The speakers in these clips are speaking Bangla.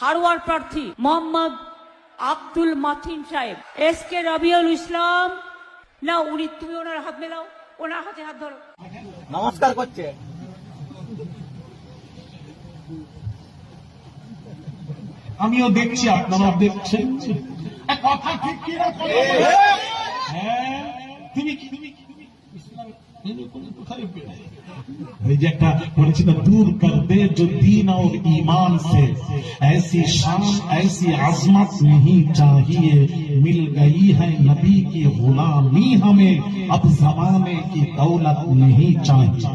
হারোয়ার প্রার্থী মোহাম্মদ আব্দুল মাতিন সাহেব, এসকে রবিউল ইসলাম। না উনি, তুমি ওনার হাত মেলাও, ওনার হাতে হাত ধরো, নমস্কার করছে। আমিও দেখছি, আপনারাও দেখছেন। কথা ঠিক কি না? হ্যাঁ, তুমি কোথায় পেলে? এই যে একটা বলেছিল, दूर कर दे जो दीन और ईमान से, ऐसी शान ऐसी आजमत नहीं चाहिए, मिल गई है नबी की गुलामी हमें, अब जमाने की दौलत नहीं चाहिए।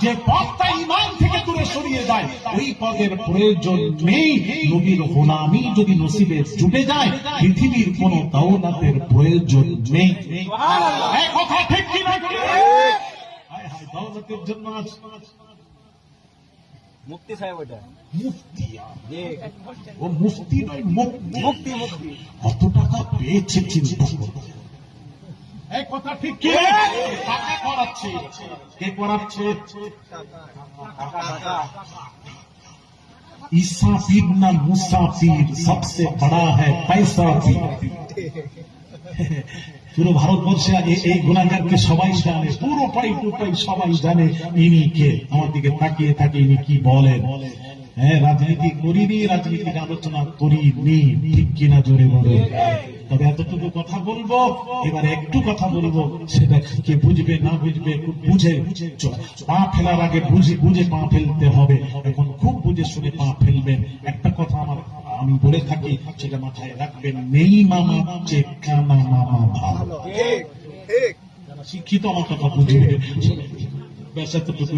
যে পথটা ইমান থেকে দূরে সরিয়ে যায়, ওই পদের প্রয়োজন নেই। নবীর গোলামি যদি নসিবে জুটে যায়, পৃথিবীর কোন দৌলতের প্রয়োজন নেই। এই কথা ঠিক কি না? দৌলতের জন্য মুক্তি সাহেব, ওটা মুফতি। ও মুফতি নয়, মুক্তি। কত টাকা পেয়েছে চিন্তা করো। এই কথা ঠিক কি? টাকা করাচ্ছে। কে করাচ্ছে? ঈসা ইবনে মুসাফির सबसे बड़ा है पैसा भी। পুরো ভারতবর্ষে এই গুনাহগারকে সবাই জানে, পুরোটাই সবাই জানে ইনি কে। আমার দিকে তাকিয়ে থাকে, ইনি কি বলেন? হ্যাঁ, রাজনীতি করিনি, রাজনীতির আলোচনা করিনি, ঠিক কিনা জোরে বলে। তবে এতটুকু কথা বলবো, এবার একটু কথা বলবো, সেটা কে বুঝবে না বুঝবে একটু বুঝে পা ফেলার আগে বুঝে পা ফেলতে হবে। এখন খুব বুঝে শুনে পা ফেলবেন। একটা কথা আমি বলে থাকি, সেটা মাথায় রাখবেন, নেই মামা চেয়ে কানা মামা ভালো। শিক্ষিত আমার কথা বুঝবে, ব্যাস এতটুকু।